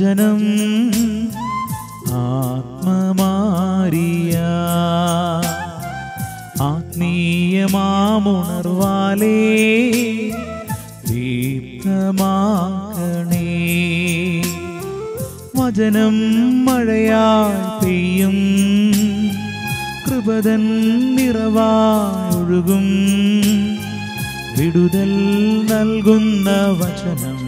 വചനം ആത്മമാരിയ ആത്മീയമാമുണർവാലേ ദീപ്തമാക്കണേ. വചനം മഴയായി പെയ്യും കൃപതൻ നിറവായൊഴുകും വിടുതൽ നൽകുന്ന വചനം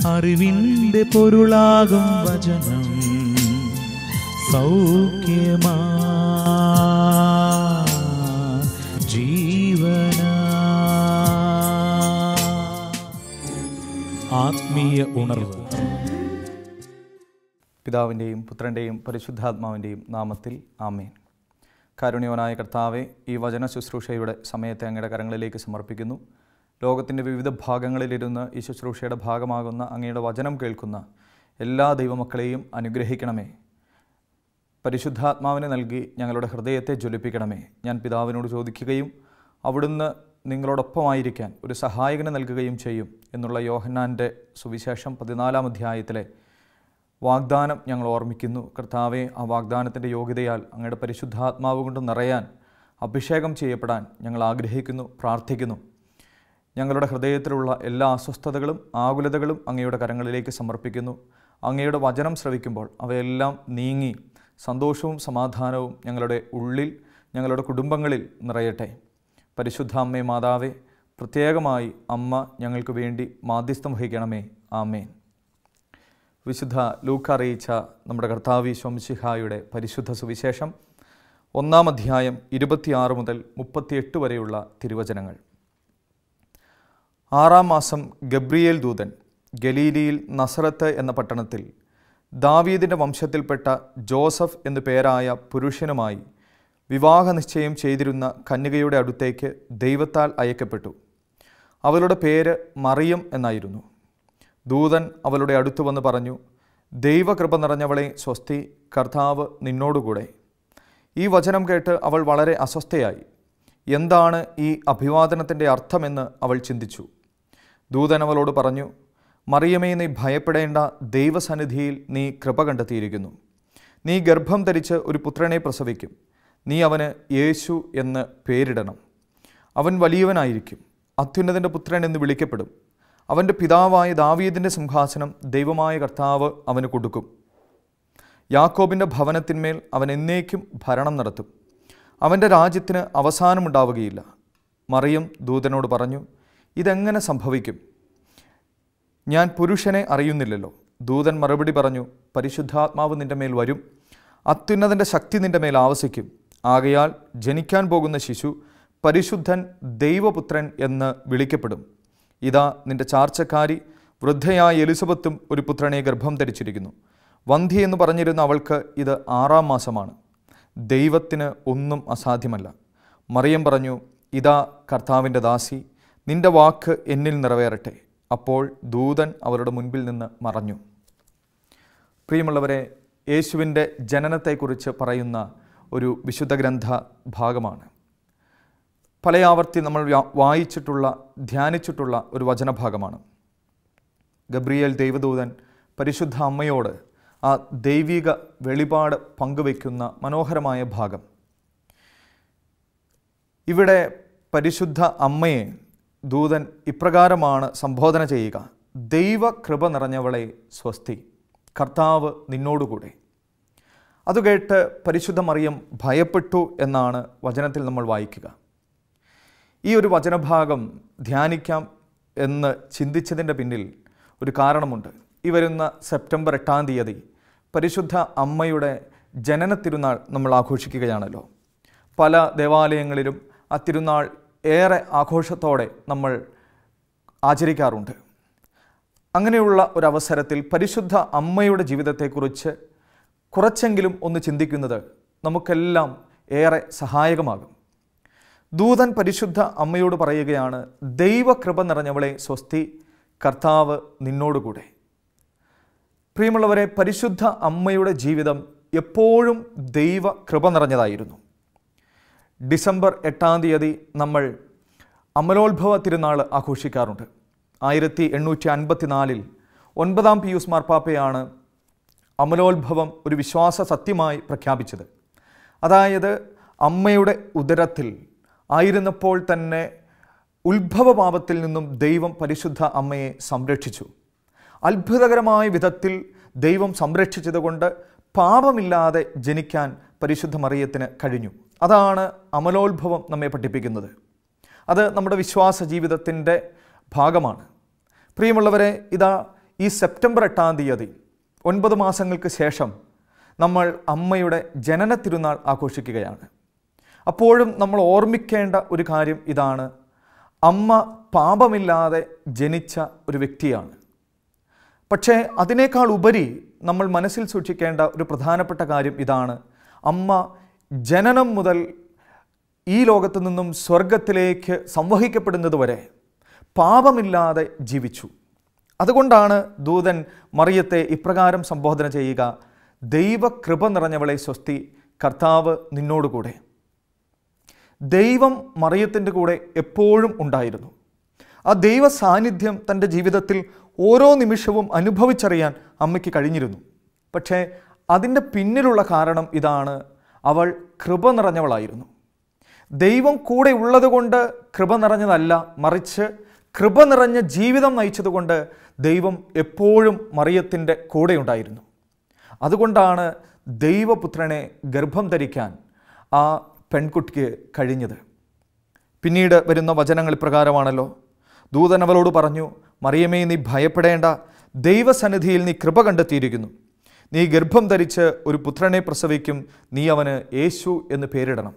അറിവിൻ്റെ പൊരുളാകും വചനം സൗഖ്യമാ ജീവന. ആത്മീയ ഉണർവ്. പിതാവിൻ്റെയും പുത്രൻ്റെയും പരിശുദ്ധാത്മാവിൻ്റെയും നാമത്തിൽ ആമേൻ. കാരുണ്യവനായ കർത്താവെ, ഈ വചന ശുശ്രൂഷയുടെ സമയത്തെ അങ്ങയുടെ കരങ്ങളിലേക്ക് സമർപ്പിക്കുന്നു. ലോകത്തിൻ്റെ വിവിധ ഭാഗങ്ങളിലിരുന്ന് ഈ ശുശ്രൂഷയുടെ ഭാഗമാകുന്ന അങ്ങയുടെ വചനം കേൾക്കുന്ന എല്ലാ ദൈവമക്കളെയും അനുഗ്രഹിക്കണമേ. പരിശുദ്ധാത്മാവിനെ നൽകി ഞങ്ങളുടെ ഹൃദയത്തെ ജ്വലിപ്പിക്കണമേ. ഞാൻ പിതാവിനോട് ചോദിക്കുകയും അവിടുന്ന് നിങ്ങളോടൊപ്പമായിരിക്കാൻ ഒരു സഹായകനെ നൽകുകയും ചെയ്യും എന്നുള്ള യോഹന്നാൻ്റെ സുവിശേഷം 14-ാം അധ്യായത്തിലെ വാഗ്ദാനം ഞങ്ങൾ ഓർമ്മിക്കുന്നു. കർത്താവെ, ആ വാഗ്ദാനത്തിൻ്റെ യോഗ്യതയാൽ അങ്ങയുടെ പരിശുദ്ധാത്മാവ് കൊണ്ട് നിറയാൻ, അഭിഷേകം ചെയ്യപ്പെടാൻ ഞങ്ങൾ ആഗ്രഹിക്കുന്നു, പ്രാർത്ഥിക്കുന്നു. ഞങ്ങളുടെ ഹൃദയത്തിലുള്ള എല്ലാ അസ്വസ്ഥതകളും ആകുലതകളും അങ്ങയുടെ കരങ്ങളിലേക്ക് സമർപ്പിക്കുന്നു. അങ്ങയുടെ വചനം ശ്രവിക്കുമ്പോൾ അവയെല്ലാം നീങ്ങി സന്തോഷവും സമാധാനവും ഞങ്ങളുടെ ഉള്ളിൽ, ഞങ്ങളുടെ കുടുംബങ്ങളിൽ നിറയട്ടെ. പരിശുദ്ധ അമ്മേ മാതാവേ, പ്രത്യേകമായി അമ്മ ഞങ്ങൾക്ക് വേണ്ടി മാധ്യസ്ഥം വഹിക്കണമേ. ആമേൻ. വിശുദ്ധ ലൂക്ക അറിയിച്ച നമ്മുടെ കർത്താവ് ഈശോ മിശിഹായുടെ പരിശുദ്ധ സുവിശേഷം 1-ാം അധ്യായം 26 മുതൽ 38 വരെയുള്ള തിരുവചനങ്ങൾ. 6-ാം മാസം ഗബ്രിയേൽ ദൂതൻ ഗലീലിയിൽ നസറത്ത് എന്ന പട്ടണത്തിൽ ദാവീദിൻ്റെ വംശത്തിൽപ്പെട്ട ജോസഫ് എന്നു പേരായ പുരുഷനുമായി വിവാഹ നിശ്ചയം ചെയ്തിരുന്ന കന്യകയുടെ അടുത്തേക്ക് ദൈവത്താൽ അയക്കപ്പെട്ടു. അവളുടെ പേര് മറിയം എന്നായിരുന്നു. ദൂതൻ അവളുടെ അടുത്തു വന്ന് പറഞ്ഞു, ദൈവകൃപ നിറഞ്ഞവളെ സ്വസ്തി, കർത്താവ് നിന്നോടുകൂടെ. ഈ വചനം കേട്ട് അവൾ വളരെ അസ്വസ്ഥയായി. എന്താണ് ഈ അഭിവാദനത്തിൻ്റെ അർത്ഥമെന്ന് അവൾ ചിന്തിച്ചു. ദൂതൻ അവളോട് പറഞ്ഞു, മറിയമേ, നീ ഭയപ്പെടേണ്ട, ദൈവസന്നിധിയിൽ നീ കൃപ കണ്ടെത്തിയിരിക്കുന്നു. നീ ഗർഭം ധരിച്ച് ഒരു പുത്രനെ പ്രസവിക്കും. നീ അവന് യേശു എന്ന് പേരിടണം. അവൻ വലിയവനായിരിക്കും, അത്യുന്നതൻ്റെ പുത്രൻ എന്ന് വിളിക്കപ്പെടും. അവൻ്റെ പിതാവായ ദാവീദിൻ്റെ സിംഹാസനം ദൈവമായ കർത്താവ് അവന് കൊടുക്കും. യാക്കോബിൻ്റെ ഭവനത്തിന്മേൽ അവൻ എന്നേക്കും ഭരണം നടത്തും. അവൻ്റെ രാജ്യത്തിന് അവസാനമുണ്ടാവുകയില്ല. മറിയം ദൂതനോട് പറഞ്ഞു, ഇതെങ്ങനെ സംഭവിക്കും? ഞാൻ പുരുഷനെ അറിയുന്നില്ലല്ലോ. ദൂതൻ മറുപടി പറഞ്ഞു, പരിശുദ്ധാത്മാവ് നിൻ്റെ മേൽ വരും, അത്യുന്നതൻ്റെ ശക്തി നിൻ്റെ മേൽ ആവസിക്കും. ആകയാൽ ജനിക്കാൻ പോകുന്ന ശിശു പരിശുദ്ധൻ, ദൈവപുത്രൻ എന്ന് വിളിക്കപ്പെടും. ഇതാ, നിൻ്റെ ചാർച്ചക്കാരി വൃദ്ധയായ എലിസബത്തും ഒരു പുത്രനെ ഗർഭം ധരിച്ചിരിക്കുന്നു. വന്ധ്യ എന്ന് പറഞ്ഞിരുന്ന അവൾക്ക് ഇത് 6-ാം മാസമാണ്. ദൈവത്തിന് ഒന്നും അസാധ്യമല്ല. മറിയം പറഞ്ഞു, ഇതാ കർത്താവിൻ്റെ ദാസി, നിൻ്റെ വാക്ക് എന്നിൽ നിറവേറട്ടെ. അപ്പോൾ ദൂതൻ അവരുടെ മുൻപിൽ നിന്ന് മറഞ്ഞു. പ്രിയമുള്ളവരെ, യേശുവിൻ്റെ ജനനത്തെക്കുറിച്ച് പറയുന്ന ഒരു വിശുദ്ധ ഗ്രന്ഥ ഭാഗമാണ്. പല ആവർത്തി നമ്മൾ വായിച്ചിട്ടുള്ള, ധ്യാനിച്ചിട്ടുള്ള ഒരു വചനഭാഗമാണ്. ഗബ്രിയേൽ ദൈവദൂതൻ പരിശുദ്ധ അമ്മയോട് ആ ദൈവിക വെളിപാട് പങ്കുവയ്ക്കുന്ന മനോഹരമായ ഭാഗം. ഇവിടെ പരിശുദ്ധ അമ്മയെ ദൂതൻ ഇപ്രകാരമാണ് സംബോധന ചെയ്യുക, ദൈവകൃപ നിറഞ്ഞവളെ സ്വസ്തി, കർത്താവ് നിന്നോടുകൂടെ. അത് കേട്ട് പരിശുദ്ധ മറിയം ഭയപ്പെട്ടു എന്നാണ് വചനത്തിൽ നമ്മൾ വായിക്കുക. ഈ ഒരു വചനഭാഗം ധ്യാനിക്കാം എന്ന് ചിന്തിച്ചതിൻ്റെ പിന്നിൽ ഒരു കാരണമുണ്ട്. ഈ വരുന്ന സെപ്റ്റംബർ 8-ാം തീയതി പരിശുദ്ധ അമ്മയുടെ ജനന തിരുനാൾ നമ്മൾ ആഘോഷിക്കുകയാണല്ലോ. പല ദേവാലയങ്ങളിലും ആ തിരുനാൾ ഏറെ ആഘോഷത്തോടെ നമ്മൾ ആചരിക്കാറുണ്ട്. അങ്ങനെയുള്ള ഒരവസരത്തിൽ പരിശുദ്ധ അമ്മയുടെ ജീവിതത്തെക്കുറിച്ച് കുറച്ചെങ്കിലും ഒന്ന് ചിന്തിക്കുന്നത് നമുക്കെല്ലാം ഏറെ സഹായകമാകും. ദൂതൻ പരിശുദ്ധ അമ്മയോട് പറയുകയാണ്, ദൈവകൃപ നിറഞ്ഞവളെ സ്വസ്തി, കർത്താവ് നിന്നോടുകൂടെ. പ്രിയമുള്ളവരെ, പരിശുദ്ധ അമ്മയുടെ ജീവിതം എപ്പോഴും ദൈവകൃപ നിറഞ്ഞതായിരുന്നു. ഡിസംബർ 8-ാം തീയതി നമ്മൾ അമലോത്ഭവ തിരുനാൾ ആഘോഷിക്കാറുണ്ട്. 1854 9-ാം പിയൂസ് മാർപ്പാപ്പയാണ് അമലോത്ഭവം ഒരു വിശ്വാസ സത്യമായി പ്രഖ്യാപിച്ചത്. അതായത് അമ്മയുടെ ഉദരത്തിൽ ആയിരുന്നപ്പോൾ തന്നെ ഉത്ഭവപാപത്തിൽ നിന്നും ദൈവം പരിശുദ്ധ അമ്മയെ സംരക്ഷിച്ചു. അത്ഭുതകരമായ വിധത്തിൽ ദൈവം സംരക്ഷിച്ചതുകൊണ്ട് പാപമില്ലാതെ ജനിക്കാൻ പരിശുദ്ധ മറിയത്തിന് കഴിഞ്ഞു. അതാണ് അമലോത്ഭവം നമ്മെ പഠിപ്പിക്കുന്നത്. അത് നമ്മുടെ വിശ്വാസ ജീവിതത്തിൻ്റെ ഭാഗമാണ്. പ്രിയമുള്ളവരെ, ഇതാ ഈ സെപ്റ്റംബർ 8-ാം തീയതി 9 മാസങ്ങൾക്ക് ശേഷം നമ്മൾ അമ്മയുടെ ജനന തിരുനാൾ ആഘോഷിക്കുകയാണ്. അപ്പോഴും നമ്മൾ ഓർമ്മിക്കേണ്ട ഒരു കാര്യം ഇതാണ്: അമ്മ പാപമില്ലാതെ ജനിച്ച ഒരു വ്യക്തിയാണ്. പക്ഷേ അതിനേക്കാൾ ഉപരി നമ്മൾ മനസ്സിൽ സൂക്ഷിക്കേണ്ട ഒരു പ്രധാനപ്പെട്ട കാര്യം ഇതാണ്: അമ്മ ജനനം മുതൽ ഈ ലോകത്തു നിന്നും സ്വർഗത്തിലേക്ക് സംവഹിക്കപ്പെടുന്നതുവരെ പാപമില്ലാതെ ജീവിച്ചു. അതുകൊണ്ടാണ് ദൂതൻ മറിയത്തെ ഇപ്രകാരം സംബോധന ചെയ്യുക: ദൈവകൃപ നിറഞ്ഞവളെ സ്വസ്തി, കർത്താവ് നിന്നോടുകൂടെ. ദൈവം മറിയത്തിൻ്റെ കൂടെ എപ്പോഴും ഉണ്ടായിരുന്നു. ആ ദൈവ സാന്നിധ്യം തൻ്റെ ജീവിതത്തിൽ ഓരോ നിമിഷവും അനുഭവിച്ചറിയാൻ അമ്മയ്ക്ക് കഴിഞ്ഞിരുന്നു. പക്ഷേ അതിൻ്റെ പിന്നിലുള്ള കാരണം ഇതാണ്: അവൾ കൃപ നിറഞ്ഞവളായിരുന്നു. ദൈവം കൂടെ ഉള്ളതുകൊണ്ട് കൃപ നിറഞ്ഞതല്ല, മറിച്ച് കൃപ നിറഞ്ഞ ജീവിതം നയിച്ചതുകൊണ്ട് ദൈവം എപ്പോഴും മറിയത്തിൻ്റെ കൂടെയുണ്ടായിരുന്നു. അതുകൊണ്ടാണ് ദൈവപുത്രനെ ഗർഭം ധരിക്കാൻ ആ പെൺകുട്ടിക്ക് കഴിഞ്ഞത്. പിന്നീട് വരുന്ന വചനങ്ങൾ ഇപ്രകാരമാണല്ലോ: ദൂതൻ അവളോട് പറഞ്ഞു, മറിയമേ, നീ ഭയപ്പെടേണ്ട, ദൈവസന്നിധിയിൽ നീ കൃപ കണ്ടെത്തിയിരിക്കുന്നു. നീ ഗർഭം ധരിച്ച് ഒരു പുത്രനെ പ്രസവിക്കും, നീ അവന് യേശു എന്ന് പേരിടണം.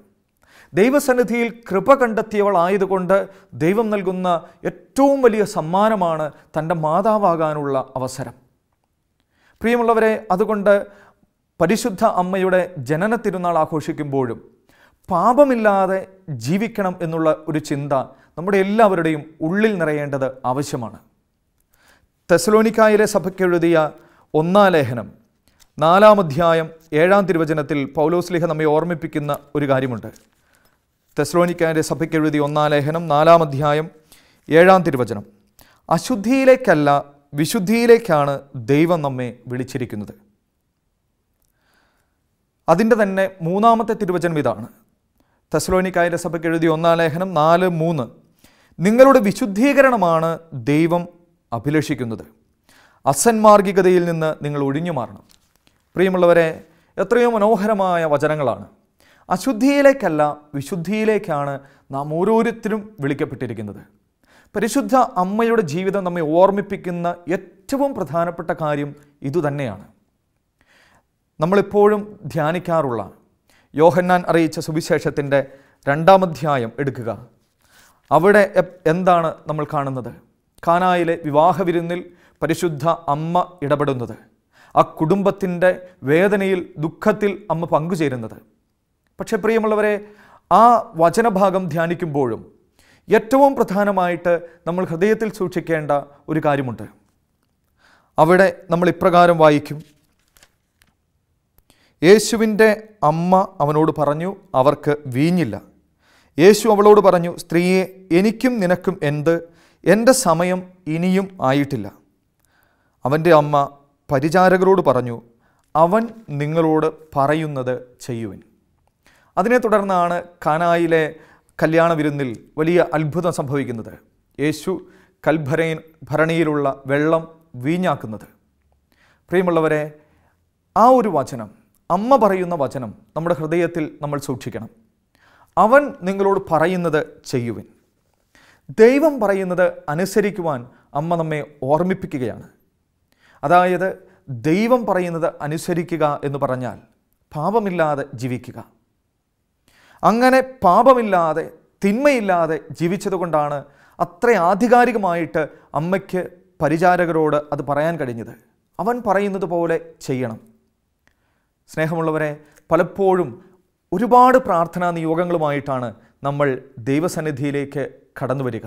ദൈവസന്നിധിയിൽ കൃപ കണ്ടെത്തിയവളായതുകൊണ്ട് ദൈവം നൽകുന്ന ഏറ്റവും വലിയ സമ്മാനമാണ് തൻ്റെ മാതാവാകാനുള്ള അവസരം. പ്രിയമുള്ളവരെ, അതുകൊണ്ട് പരിശുദ്ധ അമ്മയുടെ ജനന തിരുനാൾ ആഘോഷിക്കുമ്പോഴും പാപമില്ലാതെ ജീവിക്കണം എന്നുള്ള ഒരു ചിന്ത നമ്മുടെ എല്ലാവരുടെയും ഉള്ളിൽ നിറയേണ്ടത് ആവശ്യമാണ്. തെസലോനിക്കായിലെ സഭയ്ക്ക് എഴുതിയ 1-ാം ലേഖനം 4-ാം അധ്യായം 7-ാം തിരുവചനത്തിൽ പൗലോസ്ലീഹ നമ്മെ ഓർമ്മിപ്പിക്കുന്ന ഒരു കാര്യമുണ്ട്. തെസലോനിക്കായിലെ സഭയ്ക്ക് എഴുതിയ 1-ാം ലേഖനം 4-ാം അധ്യായം 7-ാം തിരുവചനം: അശുദ്ധിയിലേക്കല്ല വിശുദ്ധിയിലേക്കാണ് ദൈവം നമ്മെ വിളിച്ചിരിക്കുന്നത്. അതിൻ്റെ തന്നെ 3-ാമത്തെ തിരുവചനം ഇതാണ്. തെസലോനിക്കായിലെ സഭയ്ക്ക് എഴുതിയ 1-ാം ലേഖനം 4:3: നിങ്ങളുടെ വിശുദ്ധീകരണമാണ് ദൈവം അഭിലഷിക്കുന്നത്. അസന്മാർഗികതയിൽ നിന്ന് നിങ്ങൾ ഒഴിഞ്ഞു മാറണം. പ്രിയമുള്ളവരെ, എത്രയോ മനോഹരമായ വചനങ്ങളാണ്. അശുദ്ധിയിലേക്കല്ല വിശുദ്ധിയിലേക്കാണ് നാം ഓരോരുത്തരും വിളിക്കപ്പെട്ടിരിക്കുന്നത്. പരിശുദ്ധ അമ്മയുടെ ജീവിതം നമ്മെ ഓർമ്മിപ്പിക്കുന്ന ഏറ്റവും പ്രധാനപ്പെട്ട കാര്യം ഇതുതന്നെയാണ്. നമ്മളെപ്പോഴും ധ്യാനിക്കാറുള്ള യോഹന്നാൻ അറിയിച്ച സുവിശേഷത്തിൻ്റെ 2-ാം അധ്യായം എടുക്കുക. അവിടെ എന്താണ് നമ്മൾ കാണുന്നത്? കാനായിലെ വിവാഹവിരുന്നിൽ പരിശുദ്ധ അമ്മ ഇടപെടുന്നത്, ആ കുടുംബത്തിൻ്റെ വേദനയിൽ ദുഃഖത്തിൽ അമ്മ പങ്കുചേരുന്നത്. പക്ഷേ പ്രിയമുള്ളവരെ, ആ വചനഭാഗം ധ്യാനിക്കുമ്പോഴും ഏറ്റവും പ്രധാനമായിട്ട് നമ്മൾ ഹൃദയത്തിൽ സൂക്ഷിക്കേണ്ട ഒരു കാര്യമുണ്ട്. അവിടെ നമ്മൾ ഇപ്രകാരം വായിക്കും: യേശുവിൻ്റെ അമ്മ അവനോട് പറഞ്ഞു, അവർക്ക് വീഞ്ഞില്ല. യേശു അവളോട് പറഞ്ഞു, സ്ത്രീയെ, എനിക്കും നിനക്കും എന്ത്? എൻ്റെ സമയം ഇനിയും ആയിട്ടില്ല. അവൻ്റെ അമ്മ പരിചാരകരോട് പറഞ്ഞു, അവൻ നിങ്ങളോട് പറയുന്നത് ചെയ്യുവിൻ. അതിനെ തുടർന്നാണ് കാനായിലെ കല്യാണ വിരുന്നിൽ വലിയ അത്ഭുതം സംഭവിക്കുന്നത്. യേശു ഭരണിയിലുള്ള വെള്ളം വീഞ്ഞാക്കുന്നത്. പ്രിയമുള്ളവരെ, ആ ഒരു വചനം, അമ്മ പറയുന്ന വചനം നമ്മുടെ ഹൃദയത്തിൽ നമ്മൾ സൂക്ഷിക്കണം. അവൻ നിങ്ങളോട് പറയുന്നത് ചെയ്യുവിൻ. ദൈവം പറയുന്നത് അനുസരിക്കുവാൻ അമ്മ നമ്മെ ഓർമ്മിപ്പിക്കുകയാണ്. അതായത് ദൈവം പറയുന്നത് അനുസരിക്കുക എന്ന് പറഞ്ഞാൽ പാപമില്ലാതെ ജീവിക്കുക. അങ്ങനെ പാപമില്ലാതെ തിന്മയില്ലാതെ ജീവിച്ചതുകൊണ്ടാണ് അത്ര ആധികാരികമായിട്ട് അമ്മയ്ക്ക് പരിചാരകരോട് അത് പറയാൻ കഴിഞ്ഞത്. അവൻ പറയുന്നത് പോലെ ചെയ്യണം. സ്നേഹമുള്ളവരെ, പലപ്പോഴും ഒരുപാട് പ്രാർത്ഥനാ നിയോഗങ്ങളുമായിട്ടാണ് നമ്മൾ ദൈവസന്നിധിയിലേക്ക് കടന്നു വരിക.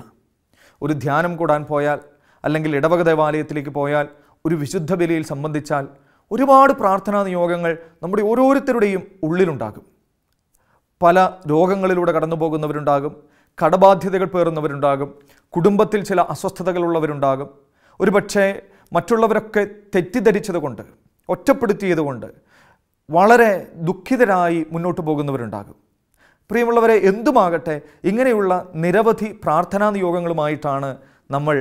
ഒരു ധ്യാനം കൂടാൻ പോയാൽ, അല്ലെങ്കിൽ ഇടവക ദേവാലയത്തിലേക്ക് പോയാൽ, ഒരു വിശുദ്ധ ബലിയിൽ സംബന്ധിച്ചാൽ ഒരുപാട് പ്രാർത്ഥനാ നിയോഗങ്ങൾ നമ്മുടെ ഓരോരുത്തരുടെയും ഉള്ളിലുണ്ടാകും. പല രോഗങ്ങളിലൂടെ കടന്നു പോകുന്നവരുണ്ടാകും, കടബാധ്യതകൾ പേറുന്നവരുണ്ടാകും, കുടുംബത്തിൽ ചില അസ്വസ്ഥതകളുള്ളവരുണ്ടാകും, ഒരുപക്ഷെ മറ്റുള്ളവരൊക്കെ തെറ്റിദ്ധരിച്ചതുകൊണ്ട്, ഒറ്റപ്പെടുത്തിയതുകൊണ്ട് വളരെ ദുഃഖിതരായി മുന്നോട്ട് പോകുന്നവരുണ്ടാകും. പ്രിയമുള്ളവരെ, എന്തുമാകട്ടെ, ഇങ്ങനെയുള്ള നിരവധി പ്രാർത്ഥനാ നിയോഗങ്ങളുമായിട്ടാണ് നമ്മൾ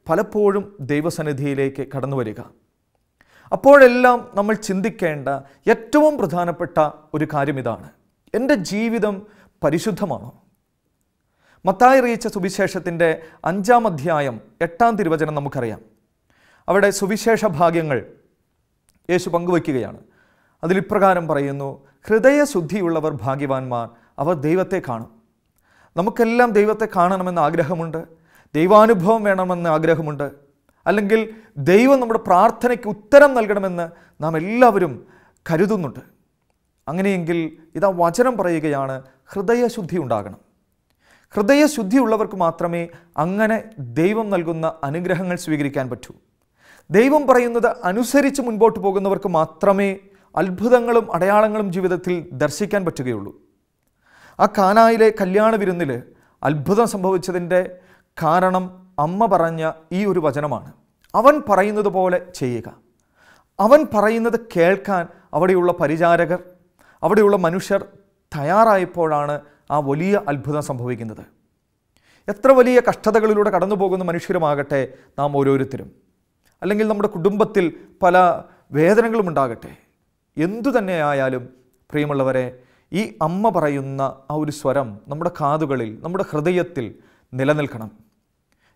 പലപ്പോഴും ദൈവസന്നിധിയിലേക്ക് കടന്നു വരിക. അപ്പോഴെല്ലാം നമ്മൾ ചിന്തിക്കേണ്ട ഏറ്റവും പ്രധാനപ്പെട്ട ഒരു കാര്യം ഇതാണ്: എൻ്റെ ജീവിതം പരിശുദ്ധമാണോ? മത്തായി അറിയിച്ച സുവിശേഷത്തിൻ്റെ 5-ാം അധ്യായം 8-ാം തിരുവചനം നമുക്കറിയാം. അവിടെ സുവിശേഷ ഭാഗ്യങ്ങൾ യേശു പങ്കുവയ്ക്കുകയാണ്. അതിലിപ്രകാരം പറയുന്നു: ഹൃദയശുദ്ധിയുള്ളവർ ഭാഗ്യവാന്മാർ, അവർ ദൈവത്തെ കാണും. നമുക്കെല്ലാം ദൈവത്തെ കാണണമെന്ന് ആഗ്രഹമുണ്ട്, ദൈവാനുഭവം വേണമെന്ന് ആഗ്രഹമുണ്ട്, അല്ലെങ്കിൽ ദൈവം നമ്മുടെ പ്രാർത്ഥനയ്ക്ക് ഉത്തരം നൽകണമെന്ന് നാം എല്ലാവരും കരുതുന്നുണ്ട്. അങ്ങനെയെങ്കിൽ ഇതാ വചനം പറയുകയാണ്, ഹൃദയശുദ്ധി ഉണ്ടാകണം. ഹൃദയശുദ്ധിയുള്ളവർക്ക് മാത്രമേ അങ്ങനെ ദൈവം നൽകുന്ന അനുഗ്രഹങ്ങൾ സ്വീകരിക്കാൻ പറ്റൂ. ദൈവം പറയുന്നത് അനുസരിച്ച് മുൻപോട്ട് പോകുന്നവർക്ക് മാത്രമേ അത്ഭുതങ്ങളും അടയാളങ്ങളും ജീവിതത്തിൽ ദർശിക്കാൻ പറ്റുകയുള്ളൂ. ആ കാനായിലെ കല്യാണ വിരുന്നിൽ അത്ഭുതം സംഭവിച്ചതിൻ്റെ കാരണം അമ്മ പറഞ്ഞ ഈ ഒരു വചനമാണ്: അവൻ പറയുന്നത് പോലെ ചെയ്യുക. അവൻ പറയുന്നത് കേൾക്കാൻ അവിടെയുള്ള പരിചാരകർ, അവിടെയുള്ള മനുഷ്യർ തയ്യാറായപ്പോഴാണ് ആ വലിയ അത്ഭുതം സംഭവിക്കുന്നത്. എത്ര വലിയ കഷ്ടതകളിലൂടെ കടന്നു പോകുന്ന മനുഷ്യരുമാകട്ടെ നാം ഓരോരുത്തരും, അല്ലെങ്കിൽ നമ്മുടെ കുടുംബത്തിൽ പല വേദനകളും ഉണ്ടാകട്ടെ, എന്തു തന്നെയായാലും പ്രിയമുള്ളവരെ, ഈ അമ്മ പറയുന്ന ആ ഒരു സ്വരം നമ്മുടെ കാതുകളിൽ, നമ്മുടെ ഹൃദയത്തിൽ നിലനിൽക്കണം.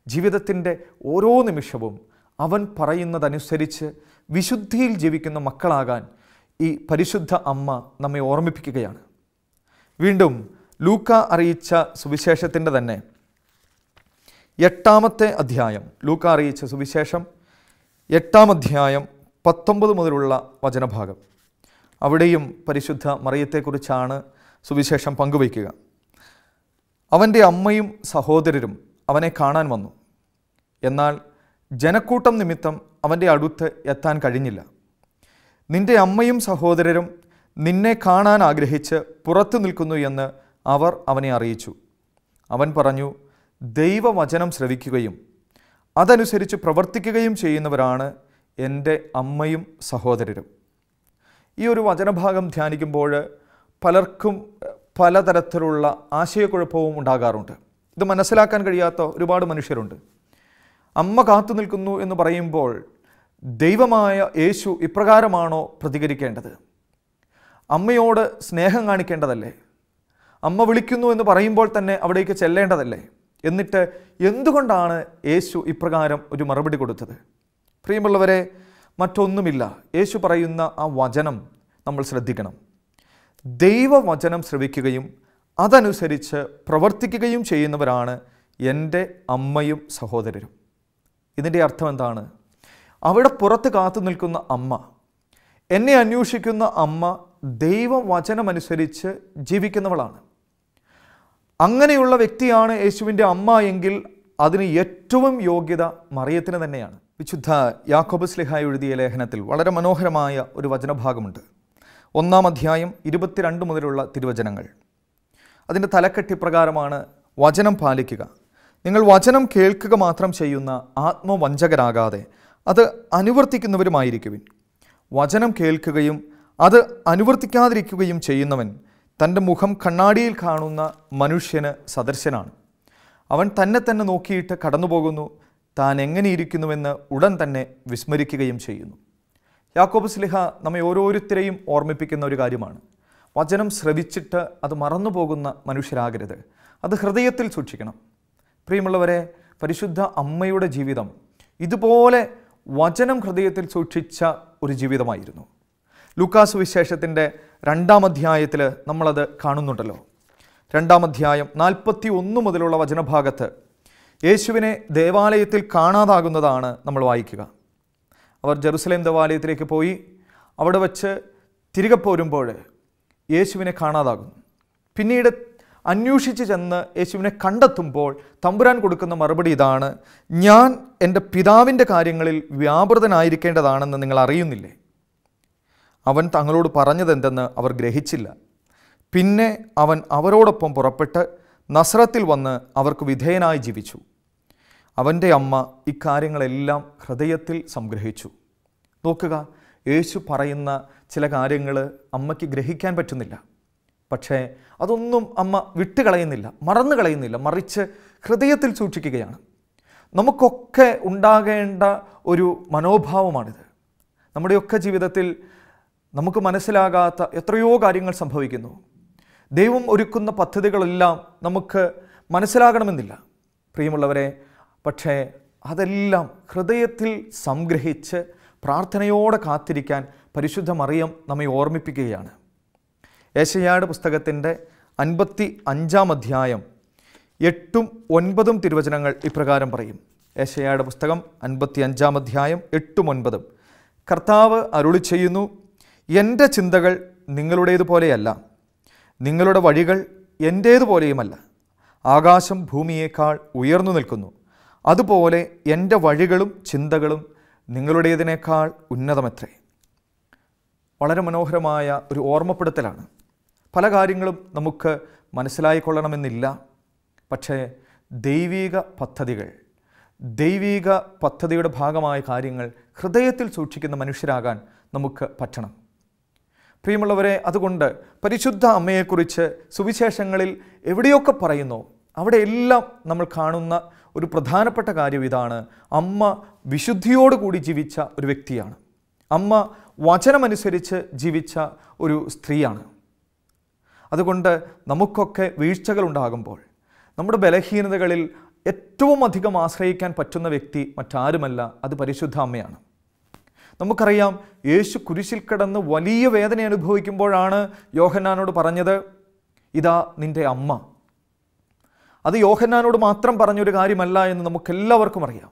ജീവിതത്തിൻ്റെ ഓരോ നിമിഷവും അവൻ പറയുന്നതനുസരിച്ച് വിശുദ്ധിയിൽ ജീവിക്കുന്ന മക്കളാകാൻ ഈ പരിശുദ്ധ അമ്മ നമ്മെ ഓർമ്മിപ്പിക്കുകയാണ്. വീണ്ടും ലൂക്ക അറിയിച്ച സുവിശേഷത്തിൻ്റെ തന്നെ 8-ാമത്തെ അധ്യായം, ലൂക്ക അറിയിച്ച സുവിശേഷം 8-ാം അധ്യായം 19 മുതലുള്ള വചനഭാഗം. അവിടെയും പരിശുദ്ധ മറിയത്തെക്കുറിച്ചാണ് സുവിശേഷം പങ്കുവയ്ക്കുക. അവൻ്റെ അമ്മയും സഹോദരരും അവനെ കാണാൻ വന്നു. എന്നാൽ ജനക്കൂട്ടം നിമിത്തം അവൻ്റെ അടുത്ത് എത്താൻ കഴിഞ്ഞില്ല. നിന്റെ അമ്മയും സഹോദരരും നിന്നെ കാണാൻ ആഗ്രഹിച്ച് പുറത്തു നിൽക്കുന്നു എന്ന് അവർ അവനെ അറിയിച്ചു. അവൻ പറഞ്ഞു: ദൈവവചനം ശ്രവിക്കുകയും അതനുസരിച്ച് പ്രവർത്തിക്കുകയും ചെയ്യുന്നവരാണ് എൻ്റെ അമ്മയും സഹോദരരും. ഈ ഒരു വചനഭാഗം ധ്യാനിക്കുമ്പോൾ പലർക്കും പലതരത്തിലുള്ള ആശയക്കുഴപ്പവും ഉണ്ടാകാറുണ്ട്. ഇത് മനസ്സിലാക്കാൻ കഴിയാത്ത ഒരുപാട് മനുഷ്യരുണ്ട്. അമ്മ കാത്തു നിൽക്കുന്നു എന്ന് പറയുമ്പോൾ ദൈവമായ യേശു ഇപ്രകാരമാണോ പ്രതികരിക്കേണ്ടത്? അമ്മയോട് സ്നേഹം കാണിക്കേണ്ടതല്ലേ? അമ്മ വിളിക്കുന്നു എന്ന് പറയുമ്പോൾ തന്നെ അവിടേക്ക് ചെല്ലേണ്ടതല്ലേ? എന്നിട്ട് എന്തുകൊണ്ടാണ് യേശു ഇപ്രകാരം ഒരു മറുപടി കൊടുത്തത്? പ്രിയമുള്ളവരെ, മറ്റൊന്നുമില്ല. യേശു പറയുന്ന ആ വചനം നമ്മൾ ശ്രദ്ധിക്കണം. ദൈവവചനം ശ്രവിക്കുകയും അതനുസരിച്ച് പ്രവർത്തിക്കുകയും ചെയ്യുന്നവരാണ് എൻ്റെ അമ്മയും സഹോദരരും. ഇതിൻ്റെ അർത്ഥം എന്താണ്? അവിടെ പുറത്ത് കാത്തു നിൽക്കുന്ന അമ്മ, എന്നെ അന്വേഷിക്കുന്ന അമ്മ ദൈവവചനമനുസരിച്ച് ജീവിക്കുന്നവളാണ്. അങ്ങനെയുള്ള വ്യക്തിയാണ് യേശുവിൻ്റെ അമ്മ എങ്കിൽ അതിന് ഏറ്റവും യോഗ്യത മറിയത്തിന് തന്നെയാണ്. വിശുദ്ധ യാക്കോബ് ശ്ലീഹ എഴുതിയ ലേഖനത്തിൽ വളരെ മനോഹരമായ ഒരു വചനഭാഗമുണ്ട്. 1-ാം അധ്യായം 22 മുതലുള്ള തിരുവചനങ്ങൾ. അതിൻ്റെ തലക്കെട്ട് ഇപ്രകാരമാണ്: വചനം പാലിക്കുക. നിങ്ങൾ വചനം കേൾക്കുക മാത്രം ചെയ്യുന്ന ആത്മവഞ്ചകരാകാതെ അത് അനുവർത്തിക്കുന്നവരുമായിരിക്കുവിൻ. വചനം കേൾക്കുകയും അത് അനുവർത്തിക്കാതിരിക്കുകയും ചെയ്യുന്നവൻ തൻ്റെ മുഖം കണ്ണാടിയിൽ കാണുന്ന മനുഷ്യന് സദൃശനാണ്. അവൻ തന്നെ തന്നെ നോക്കിയിട്ട് കടന്നുപോകുന്നു, താൻ എങ്ങനെയിരിക്കുന്നുവെന്ന് ഉടൻ തന്നെ വിസ്മരിക്കുകയും ചെയ്യുന്നു. യാക്കോബ് ശ്ലീഹ നമ്മെ ഓരോരുത്തരെയും ഓർമ്മിപ്പിക്കുന്ന ഒരു കാര്യമാണ്: വചനം ശ്രവിച്ചിട്ട് അത് മറന്നു പോകുന്ന മനുഷ്യരാകരുത്. അത് ഹൃദയത്തിൽ സൂക്ഷിക്കണം. പ്രിയമുള്ളവരെ, പരിശുദ്ധ അമ്മയുടെ ജീവിതം ഇതുപോലെ വചനം ഹൃദയത്തിൽ സൂക്ഷിച്ച ഒരു ജീവിതമായിരുന്നു. ലൂക്കാ സുവിശേഷത്തിൻ്റെ 2-ാം അധ്യായത്തിൽ നമ്മളത് കാണുന്നുണ്ടല്ലോ. 2-ാം അധ്യായം 41 മുതലുള്ള വചനഭാഗത്ത് യേശുവിനെ ദേവാലയത്തിൽ കാണാതാകുന്നതാണ് നമ്മൾ വായിക്കുക. അവർ ജെറുസലേം ദേവാലയത്തിലേക്ക് പോയി അവിടെ വച്ച് തിരികെ പോരുമ്പോൾ യേശുവിനെ കാണാതാകുന്നു. പിന്നീട് അന്വേഷിച്ച് ചെന്ന് യേശുവിനെ കണ്ടെത്തുമ്പോൾ തമ്പുരാൻ കൊടുക്കുന്ന മറുപടി ഇതാണ്: ഞാൻ എൻ്റെ പിതാവിൻ്റെ കാര്യങ്ങളിൽ വ്യാപൃതനായിരിക്കേണ്ടതാണെന്ന് നിങ്ങൾ അറിയുന്നില്ലേ? അവൻ തങ്ങളോട് പറഞ്ഞതെന്തെന്ന് അവർ ഗ്രഹിച്ചില്ല. പിന്നെ അവൻ അവരോടൊപ്പം പുറപ്പെട്ട് നസ്രത്തിൽ വന്ന് അവർക്ക് വിധേയനായി ജീവിച്ചു. അവൻ്റെ അമ്മ ഇക്കാര്യങ്ങളെല്ലാം ഹൃദയത്തിൽ സംഗ്രഹിച്ചു. നോക്കുക, യേശു പറയുന്ന ചില കാര്യങ്ങൾ അമ്മയ്ക്ക് ഗ്രഹിക്കാൻ പറ്റുന്നില്ല. പക്ഷേ അതൊന്നും അമ്മ വിട്ടുകളയുന്നില്ല, മറന്നു കളയുന്നില്ല, മറിച്ച് ഹൃദയത്തിൽ സൂക്ഷിക്കുകയാണ്. നമുക്കൊക്കെ ഉണ്ടാകേണ്ട ഒരു മനോഭാവമാണിത്. നമ്മുടെയൊക്കെ ജീവിതത്തിൽ നമുക്ക് മനസ്സിലാകാത്ത എത്രയോ കാര്യങ്ങൾ സംഭവിക്കുന്നു. ദൈവം ഒരുക്കുന്ന പദ്ധതികളെല്ലാം നമുക്ക് മനസ്സിലാകണമെന്നില്ല പ്രിയമുള്ളവരെ. പക്ഷേ അതെല്ലാം ഹൃദയത്തിൽ സംഗ്രഹിച്ച് പ്രാർത്ഥനയോടെ കാത്തിരിക്കാൻ പരിശുദ്ധ മറിയം നമ്മെ ഓർമ്മിപ്പിക്കുകയാണ്. യെശയ്യായുടെ പുസ്തകത്തിൻ്റെ 55-ാം അധ്യായം 8-9 തിരുവചനങ്ങൾ ഇപ്രകാരം പറയും. യെശയ്യായുടെ പുസ്തകം 55-ാം അധ്യായം 8-9. കർത്താവ് അരുളി ചെയ്യുന്നു, എൻ്റെ ചിന്തകൾ നിങ്ങളുടേതുപോലെയല്ല, നിങ്ങളുടെ വഴികൾ എൻ്റേതുപോലെയുമല്ല. ആകാശം ഭൂമിയേക്കാൾ ഉയർന്നു നിൽക്കുന്നു, അതുപോലെ എൻ്റെ വഴികളും ചിന്തകളും നിങ്ങളുടേതിനേക്കാൾ ഉന്നതമത്രേ. വളരെ മനോഹരമായ ഒരു ഓർമ്മപ്പെടുത്തലാണ്. പല കാര്യങ്ങളും നമുക്ക് മനസ്സിലായിക്കൊള്ളണമെന്നില്ല. പക്ഷേ ദൈവിക പദ്ധതിയുടെ ഭാഗമായ കാര്യങ്ങൾ ഹൃദയത്തിൽ സൂക്ഷിക്കുന്ന മനുഷ്യരാകാൻ നമുക്ക് പറ്റണം. പ്രിയമുള്ളവരെ, അതുകൊണ്ട് പരിശുദ്ധ അമ്മയെക്കുറിച്ച് സുവിശേഷങ്ങളിൽ എവിടെയൊക്കെ പറയുന്നോ അവിടെയെല്ലാം നമ്മൾ കാണുന്ന ഒരു പ്രധാനപ്പെട്ട കാര്യം ഇതാണ്: അമ്മ വിശുദ്ധിയോടുകൂടി ജീവിച്ച ഒരു വ്യക്തിയാണ്. അമ്മ വചനമനുസരിച്ച് ജീവിച്ച ഒരു സ്ത്രീയാണ്. അതുകൊണ്ട് നമുക്കൊക്കെ വീഴ്ചകൾ ഉണ്ടാകുമ്പോൾ, നമ്മുടെ ബലഹീനതകളിൽ ഏറ്റവും അധികം ആശ്രയിക്കാൻ പറ്റുന്ന വ്യക്തി മറ്റാരുമല്ല, അത് പരിശുദ്ധ അമ്മയാണ്. നമുക്കറിയാം, യേശു കുരിശിൽ കിടന്ന് വലിയ വേദന അനുഭവിക്കുമ്പോഴാണ് യോഹന്നാനോട് പറഞ്ഞത്, ഇതാ നിൻ്റെ അമ്മ. അത് യോഹന്നാനോട് മാത്രം പറഞ്ഞൊരു കാര്യമല്ല എന്ന് നമുക്കെല്ലാവർക്കും അറിയാം.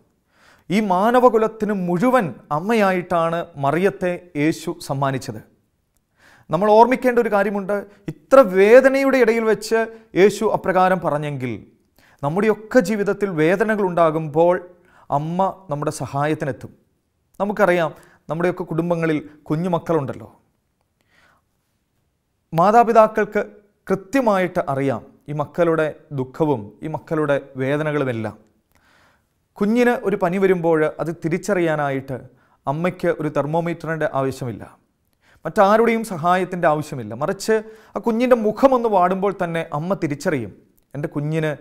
ഈ മാനവകുലത്തിന് മുഴുവൻ അമ്മയായിട്ടാണ് മറിയത്തെ യേശു സമ്മാനിച്ചത്. നമ്മൾ ഓർമ്മിക്കേണ്ട ഒരു കാര്യമുണ്ട്. ഇത്ര വേദനയുടെ ഇടയിൽ വെച്ച് യേശു അപ്രകാരം പറഞ്ഞെങ്കിൽ, നമ്മുടെയൊക്കെ ജീവിതത്തിൽ വേദനകൾ ഉണ്ടാകുമ്പോൾ അമ്മ നമ്മുടെ സഹായത്തിനെത്തും. നമുക്കറിയാം, നമ്മുടെയൊക്കെ കുടുംബങ്ങളിൽ കുഞ്ഞുമക്കളുണ്ടല്ലോ. മാതാപിതാക്കൾക്ക് കൃത്യമായിട്ട് അറിയാം ഈ മക്കളുടെ ദുഃഖവും ഈ മക്കളുടെ വേദനകളുമെല്ലാം. കുഞ്ഞിന് ഒരു പനി വരുമ്പോൾ അത് തിരിച്ചറിയാനായിട്ട് അമ്മയ്ക്ക് ഒരു തെർമോമീറ്ററിൻ്റെ ആവശ്യമില്ല, മറ്റാരുടെയും സഹായത്തിൻ്റെ ആവശ്യമില്ല. മറിച്ച് ആ കുഞ്ഞിൻ്റെ മുഖമൊന്ന് വാടുമ്പോൾ തന്നെ അമ്മ തിരിച്ചറിയും, എൻ്റെ കുഞ്ഞിന്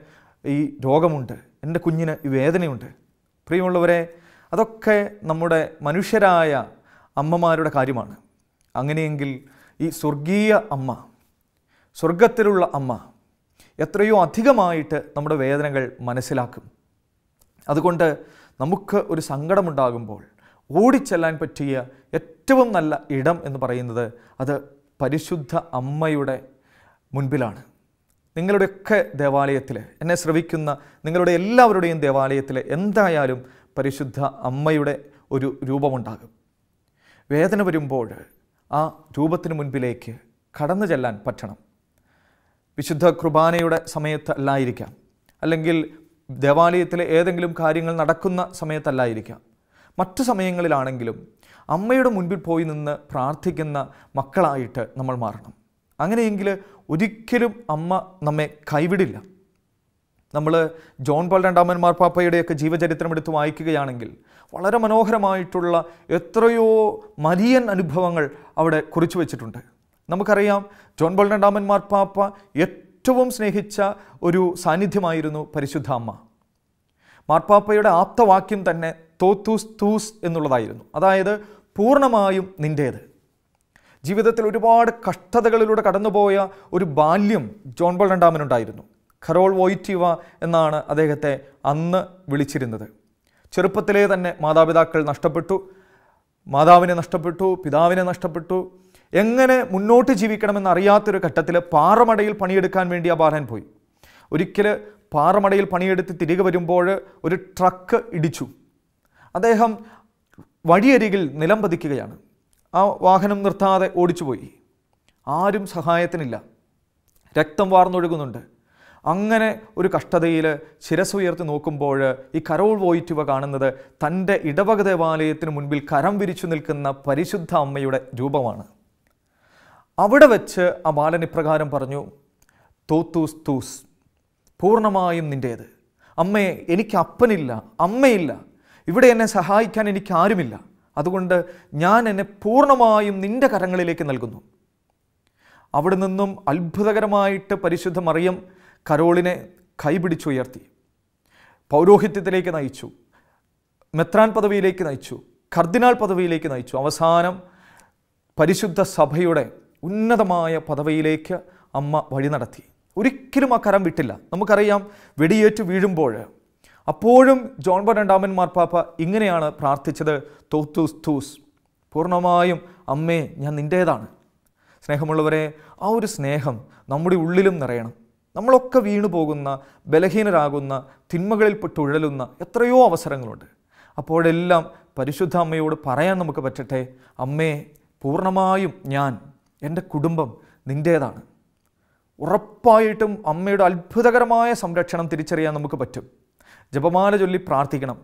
ഈ രോഗമുണ്ട്, എൻ്റെ കുഞ്ഞിന് ഈ വേദനയുണ്ട്. പ്രിയമുള്ളവരെ, അതൊക്കെ നമ്മുടെ മനുഷ്യരായ അമ്മമാരുടെ കാര്യമാണ്. അങ്ങനെയെങ്കിൽ ഈ സ്വർഗീയ അമ്മ, സ്വർഗത്തിലുള്ള അമ്മ എത്രയോ അധികമായിട്ട് നമ്മുടെ വേദനകൾ മനസ്സിലാക്കും. അതുകൊണ്ട് നമുക്ക് ഒരു സങ്കടമുണ്ടാകുമ്പോൾ ഓടിച്ചെല്ലാൻ പറ്റിയ ഏറ്റവും നല്ല ഇടം എന്ന് പറയുന്നത് അത് പരിശുദ്ധ അമ്മയുടെ മുൻപിലാണ്. നിങ്ങളുടെയൊക്കെ ദേവാലയത്തിൽ, എന്നെ ശ്രവിക്കുന്ന നിങ്ങളുടെ എല്ലാവരുടെയും ദേവാലയത്തിൽ എന്തായാലും പരിശുദ്ധ അമ്മയുടെ ഒരു രൂപമുണ്ടാകും. വേദന വരുമ്പോൾ ആ രൂപത്തിന് മുൻപിലേക്ക് കടന്നു ചെല്ലാൻ പറ്റണം. വിശുദ്ധ കുർബാനയുടെ സമയത്ത് അല്ലായിരിക്കാം, അല്ലെങ്കിൽ ദേവാലയത്തിലെ ഏതെങ്കിലും കാര്യങ്ങൾ നടക്കുന്ന സമയത്തല്ലായിരിക്കാം, മറ്റു സമയങ്ങളിലാണെങ്കിലും അമ്മയുടെ മുൻപിൽ പോയി നിന്ന് പ്രാർത്ഥിക്കുന്ന മക്കളായിട്ട് നമ്മൾ മാറണം. അങ്ങനെയെങ്കിൽ ഒരിക്കലും അമ്മ നമ്മെ കൈവിടില്ല. നമ്മൾ ജോൺ പോൾ രണ്ടാമൻ മാർപ്പാപ്പയുടെയൊക്കെ ജീവചരിത്രം എടുത്ത് വായിക്കുകയാണെങ്കിൽ വളരെ മനോഹരമായിട്ടുള്ള എത്രയോ മരിയൻ അനുഭവങ്ങൾ അവിടെ കുറിച്ചു വച്ചിട്ടുണ്ട്. നമുക്കറിയാം, ജോൺ പോൾ രണ്ടാമൻ മാർപ്പാപ്പ ഏറ്റവും സ്നേഹിച്ച ഒരു സാന്നിധ്യമായിരുന്നു പരിശുദ്ധ അമ്മ. മാർപ്പാപ്പയുടെ ആപ്തവാക്യം തന്നെ തോത്തൂസ് തൂസ് എന്നുള്ളതായിരുന്നു. അതായത് പൂർണ്ണമായും നിൻ്റേത്. ജീവിതത്തിൽ ഒരുപാട് കഷ്ടതകളിലൂടെ കടന്നുപോയ ഒരു ബാല്യം ജോൺ പോൾ രണ്ടാമനുണ്ടായിരുന്നു. ഖരോൾ വോയിറ്റീവ എന്നാണ് അദ്ദേഹത്തെ അന്ന് വിളിച്ചിരുന്നത്. ചെറുപ്പത്തിലേ തന്നെ മാതാപിതാക്കൾ നഷ്ടപ്പെട്ടു, മാതാവിനെ നഷ്ടപ്പെട്ടു, പിതാവിനെ നഷ്ടപ്പെട്ടു. എങ്ങനെ മുന്നോട്ട് ജീവിക്കണമെന്ന് അറിയാത്തൊരു ഘട്ടത്തിൽ പാറമടയിൽ പണിയെടുക്കാൻ വേണ്ടി ആ ബാലൻ പോയി. ഒരിക്കൽ പാറമടയിൽ പണിയെടുത്ത് തിരികെ വരുമ്പോൾ ഒരു ട്രക്ക് ഇടിച്ചു. അദ്ദേഹം വഴിയരികിൽ നിലം പതിക്കുകയാണ്. ആ വാഹനം നിർത്താതെ ഓടിച്ചുപോയി. ആരും സഹായത്തിനില്ല, രക്തം വാർന്നൊഴുകുന്നുണ്ട്. അങ്ങനെ ഒരു കഷ്ടതയിൽ ശിരസുയർത്തി നോക്കുമ്പോൾ ഈ കരോൾ വോയിറ്റുവ കാണുന്നത് തൻ്റെ ഇടവക ദേവാലയത്തിന് മുൻപിൽ കരം വിരിച്ചു നിൽക്കുന്ന പരിശുദ്ധ അമ്മയുടെ രൂപമാണ്. അവിടെ വെച്ച് ആ ബാലൻ ഇപ്രകാരം പറഞ്ഞു, തോത്തൂസ് തൂസ്, പൂർണ്ണമായും നിൻ്റേത്. അമ്മേ, എനിക്ക് അപ്പനില്ല, അമ്മയില്ല, ഇവിടെ എന്നെ സഹായിക്കാൻ എനിക്ക് ആരുമില്ല, അതുകൊണ്ട് ഞാൻ എന്നെ പൂർണ്ണമായും നിൻ്റെ കരങ്ങളിലേക്ക് നൽകുന്നു. അവിടെ നിന്നും അത്ഭുതകരമായിട്ട് പരിശുദ്ധ മറിയം കരോളിനെ കൈപിടിച്ചുയർത്തി പൗരോഹിത്യത്തിലേക്ക് നയിച്ചു, മെത്രാൻ പദവിയിലേക്ക് നയിച്ചു, കർദിനാൾ പദവിയിലേക്ക് നയിച്ചു. അവസാനം പരിശുദ്ധ സഭയുടെ ഉന്നതമായ പദവിയിലേക്ക് അമ്മ വഴി നടത്തി. ഒരിക്കലും ആ കരം വിട്ടില്ല. നമുക്കറിയാം, വെടിയേറ്റ് വീഴുമ്പോൾ അപ്പോഴും ജോൺ പോൾ രണ്ടാമൻ മാർപ്പാപ്പ ഇങ്ങനെയാണ് പ്രാർത്ഥിച്ചത്: തോത്തൂസ് തൂസ്, പൂർണ്ണമായും അമ്മേ ഞാൻ നിൻ്റേതാണ്. സ്നേഹമുള്ളവരെ, ആ ഒരു സ്നേഹം നമ്മുടെ ഉള്ളിലും നിറയണം. നമ്മളൊക്കെ വീണു പോകുന്ന, ബലഹീനരാകുന്ന, തിന്മകളിൽപ്പെട്ടുഴലുന്ന എത്രയോ അവസരങ്ങളുണ്ട്. അപ്പോഴെല്ലാം പരിശുദ്ധ അമ്മയോട് പറയാൻ നമുക്ക് പറ്റട്ടെ: അമ്മേ, പൂർണ്ണമായും ഞാൻ, എൻ്റെ കുടുംബം നിൻ്റേതാണ്. ഉറപ്പായിട്ടും അമ്മയുടെ അത്ഭുതകരമായ സംരക്ഷണം തിരിച്ചറിയാൻ നമുക്ക് പറ്റും. ജപമാല ചൊല്ലി പ്രാർത്ഥിക്കണം.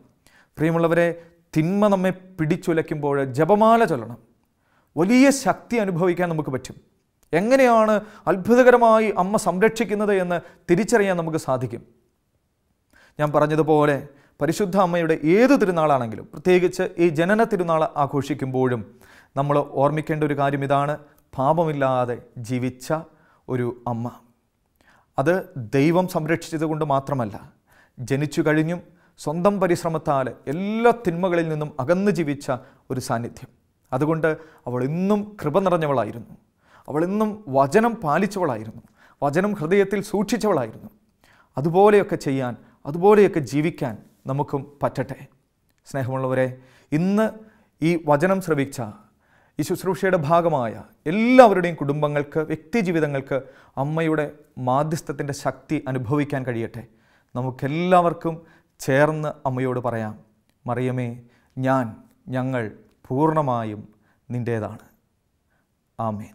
പ്രിയമുള്ളവരെ, തിന്മ നമ്മെ പിടിച്ചുലയ്ക്കുമ്പോൾ ജപമാല ചൊല്ലണം. വലിയ ശക്തി അനുഭവിക്കാൻ നമുക്ക് പറ്റും. എങ്ങനെയാണ് അത്ഭുതകരമായി അമ്മ സംരക്ഷിക്കുന്നത് എന്ന് തിരിച്ചറിയാൻ നമുക്ക് സാധിക്കും. ഞാൻ പറഞ്ഞതുപോലെ പരിശുദ്ധ അമ്മയുടെ ഏത് തിരുനാളാണെങ്കിലും, പ്രത്യേകിച്ച് ഈ ജനന തിരുനാൾ ആഘോഷിക്കുമ്പോഴും നമ്മൾ ഓർമ്മിക്കേണ്ട ഒരു കാര്യം ഇതാണ്: പാപമില്ലാതെ ജീവിച്ച ഒരു അമ്മ. അത് ദൈവം സംരക്ഷിച്ചത് കൊണ്ട് മാത്രമല്ല, ജനിച്ചു കഴിഞ്ഞും സ്വന്തം പരിശ്രമത്താൽ എല്ലാ തിന്മകളിൽ നിന്നും അകന്നു ജീവിച്ച ഒരു സാന്നിധ്യം. അതുകൊണ്ട് അവൾ ഇന്നും കൃപ നിറഞ്ഞവളായിരുന്നു. അവൾ ഇന്നും വചനം പാലിച്ചവളായിരുന്നു. വചനം ഹൃദയത്തിൽ സൂക്ഷിച്ചവളായിരുന്നു. അതുപോലെയൊക്കെ ചെയ്യാൻ, അതുപോലെയൊക്കെ ജീവിക്കാൻ നമുക്കും പറ്റട്ടെ. സ്നേഹമുള്ളവരെ, ഇന്ന് ഈ വചനം ശ്രവിച്ച, ഈ ശുശ്രൂഷയുടെ ഭാഗമായ എല്ലാവരുടെയും കുടുംബങ്ങൾക്ക്, വ്യക്തിജീവിതങ്ങൾക്ക് അമ്മയുടെ മാധ്യസ്ഥത്തിൻ്റെ ശക്തി അനുഭവിക്കാൻ കഴിയട്ടെ. നമുക്കെല്ലാവർക്കും ചേർന്ന് അമ്മയോട് പറയാം: മറിയമേ, ഞങ്ങൾ പൂർണ്ണമായും നിൻ്റേതാണ്. ആമേൻ.